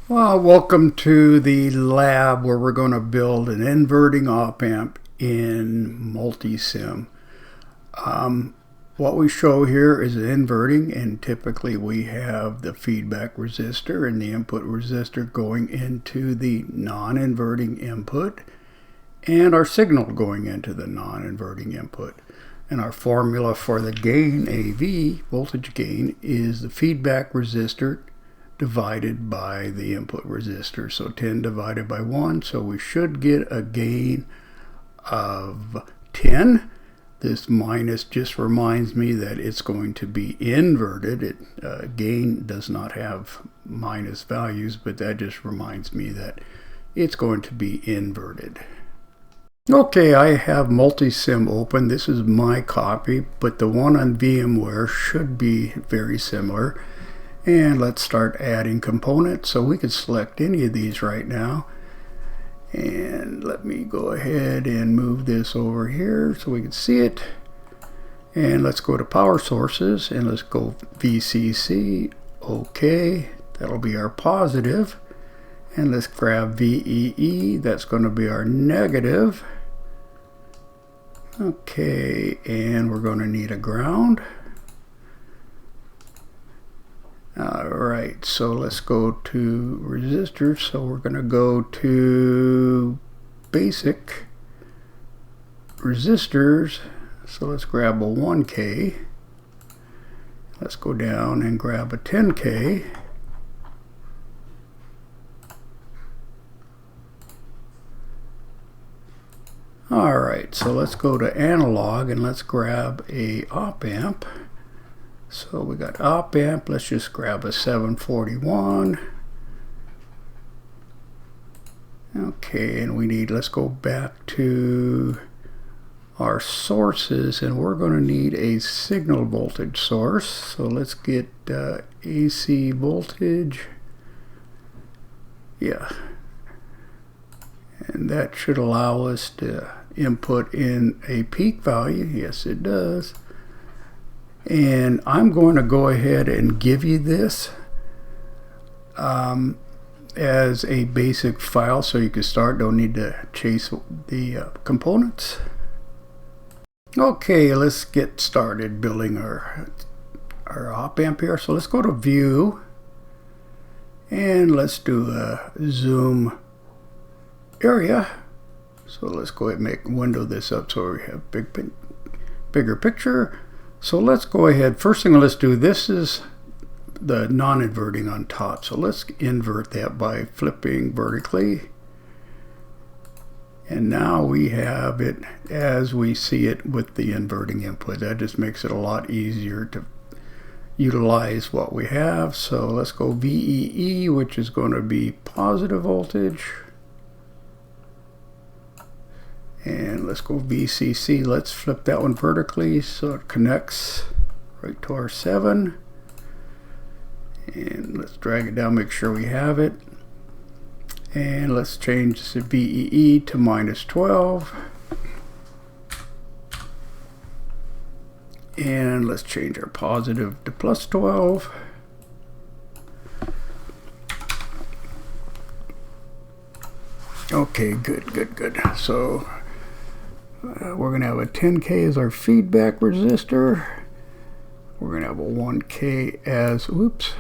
Well, welcome to the lab where we're going to build an inverting op amp in Multisim. What we show here is an inverting, and typically we have the feedback resistor and the input resistor going into the non-inverting input and our signal going into the non-inverting input. And our formula for the gain, AV, voltage gain, is the feedback resistor divided by the input resistor. So 10 divided by 1, so we should get a gain of 10. This minus just reminds me that it's going to be inverted. Gain does not have minus values, but that just reminds me that it's going to be inverted. Okay, I have Multisim open. This is my copy, but the one on VMware should be very similar. And let's start adding components. So we could select any of these right now. And let me go ahead and move this over here so we can see it. And let's go to power sources and let's go VCC. Okay, that'll be our positive. And let's grab VEE, that's going to be our negative. Okay, and we're going to need a ground. Alright, so let's go to resistors. So we're going to go to basic resistors. So let's grab a 1K. Let's go down and grab a 10K. Alright, so let's go to analog and let's grab a op amp. So we got op amp, let's just grab a 741. Okay, and we need, let's go back to our sources and we're going to need a signal voltage source. So let's get AC voltage. Yeah. And that should allow us to input in a peak value. Yes, it does. And I'm going to go ahead and give you this as a basic file so you can start. Don't need to chase the components. Okay, let's get started building our op amp here. So let's go to View and let's do a zoom area. So let's go ahead and window this up so we have bigger picture. So let's go ahead, first thing let's do, this is the non-inverting on top. So let's invert that by flipping vertically. And now we have it as we see it with the inverting input. That just makes it a lot easier to utilize what we have. So let's go VEE, which is going to be positive voltage. And let's go VCC. Let's flip that one vertically so it connects right to our 7. And let's drag it down, make sure we have it. And let's change the VEE to -12. And let's change our positive to +12. Okay, good. So we're going to have a 10K as our feedback resistor. We're going to have a 1K as, oops,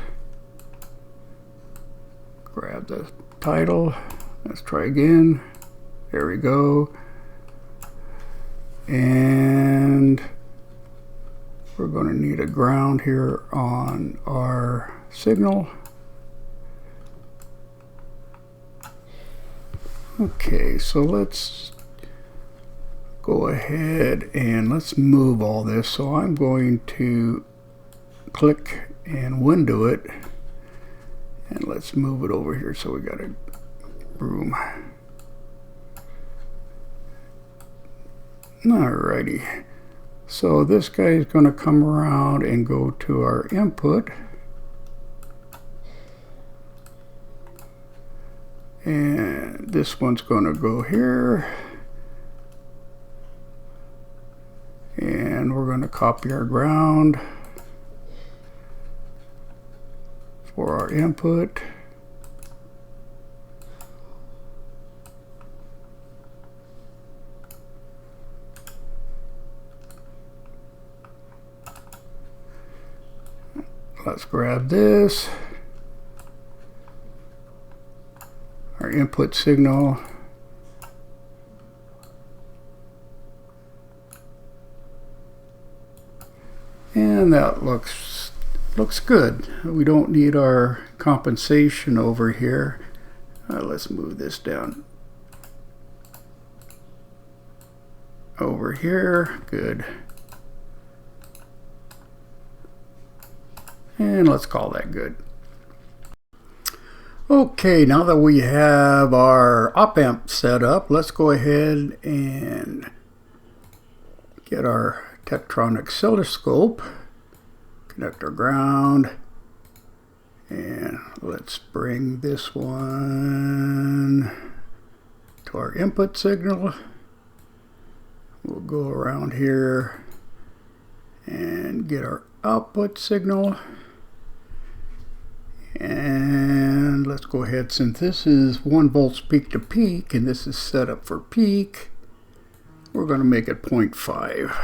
grab the title. Let's try again. There we go. And we're going to need a ground here on our signal. Okay, so let's go ahead and let's move all this. So I'm going to click and window it and let's move it over here so we got a room. Alrighty, so this guy is going to come around and go to our input, and this one's going to go here. And we're going to copy our ground for our input. let's grab this, our input signal, and that looks good. We don't need our compensation over here. Let's move this down over here. Good. And let's call that good. Okay, now that we have our op amp set up, let's go ahead and get our Tektronix oscilloscope, connect our ground, and let's bring this one to our input signal. We'll go around here and get our output signal. And let's go ahead, since this is 1 volts peak to peak and this is set up for peak, we're going to make it 0.5.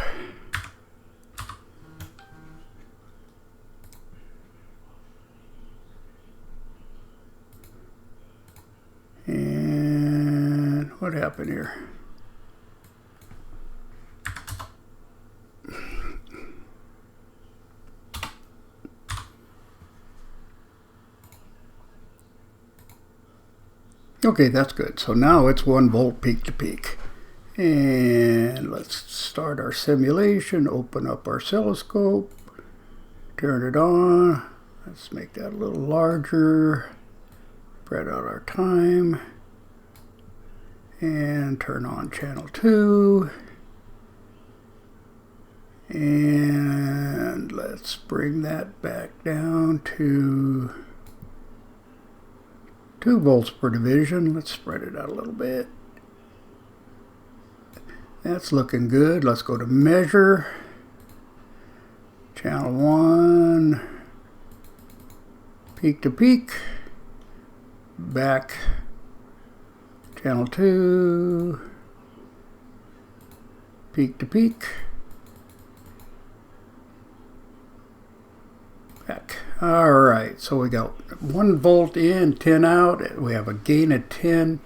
And what happened here? Okay, that's good. So now it's 1 volt peak to peak. And let's start our simulation, open up our oscilloscope, turn it on. Let's make that a little larger, spread out our time, and turn on channel 2. And let's bring that back down to 2 volts per division. Let's spread it out a little bit. That's looking good. Let's go to measure. Channel 1. Peak to peak. Back. Channel 2. Peak to peak. Back. Alright, so we got 1 volt in, 10 out. We have a gain of 10.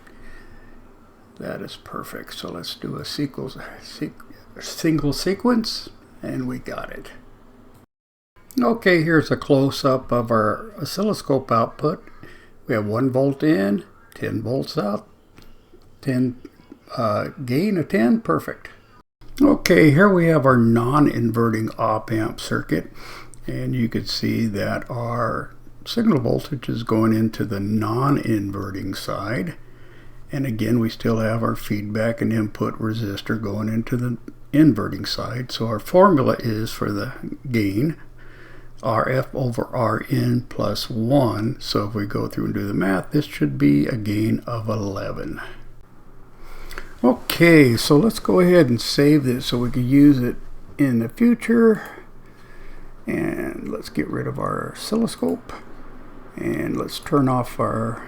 That is perfect. So let's do a single sequence, and we got it. Okay, here's a close-up of our oscilloscope output. We have 1 volt in, 10 volts out, 10 gain of 10, perfect. Okay, here we have our non-inverting op amp circuit. And you can see that our signal voltage is going into the non-inverting side. And again, we still have our feedback and input resistor going into the inverting side. So our formula is for the gain, RF over RN plus 1. So if we go through and do the math, this should be a gain of 11. Okay, so let's go ahead and save this so we can use it in the future. And let's get rid of our oscilloscope, and let's turn off our...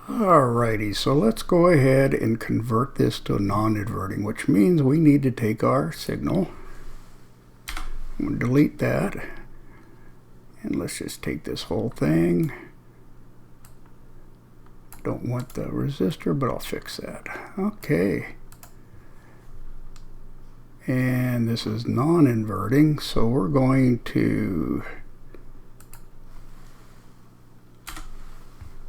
Alrighty, so let's go ahead and convert this to non-inverting, which means we need to take our signal. I'm going to delete that, and let's just take this whole thing. Don't want the resistor, but I'll fix that. Okay. And this is non-inverting, so we're going to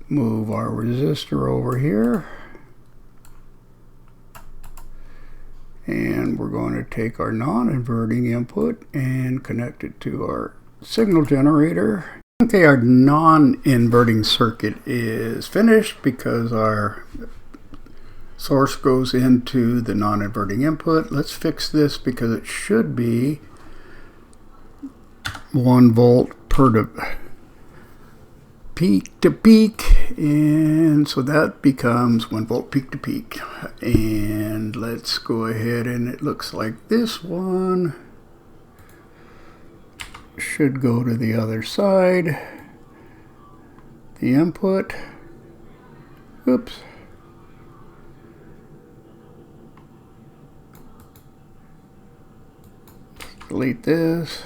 move our resistor over here, and we're going to take our non-inverting input and connect it to our signal generator. Okay, our non-inverting circuit is finished because our source goes into the non-inverting input. Let's fix this because it should be 1 volt per peak to peak, and so that becomes 1 volt peak to peak. And let's go ahead, and it looks like this one should go to the other side, the input. Oops. Delete this.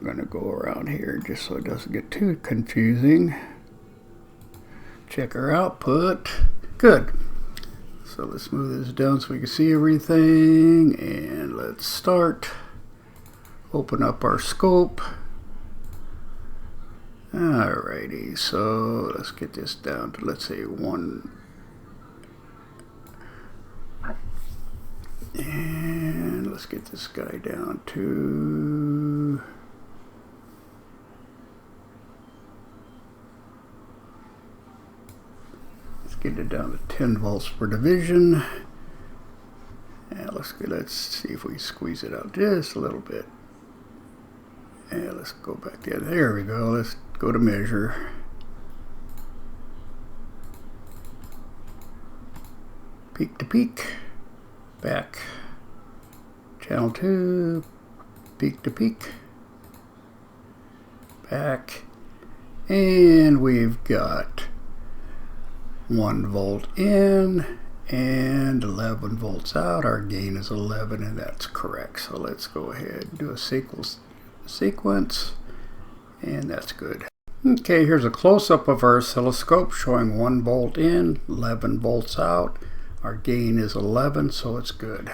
I'm going to go around here just so it doesn't get too confusing. Check our output. Good. So let's move this down so we can see everything, and let's start. Open up our scope. Alrighty, so let's get this down to, let's say, 1. And let's get this guy down to get it down to 10 volts per division. And let's see if we can squeeze it out just a little bit. And let's go back there. There we go. Let's go to measure. Peak to peak. Back. Channel 2. Peak to peak. Back. And we've got 1 volt in and 11 volts out. Our gain is 11, and that's correct. So let's go ahead and do a sequence, and that's good. Okay, here's a close-up of our oscilloscope showing 1 volt in, 11 volts out. Our gain is 11, so it's good.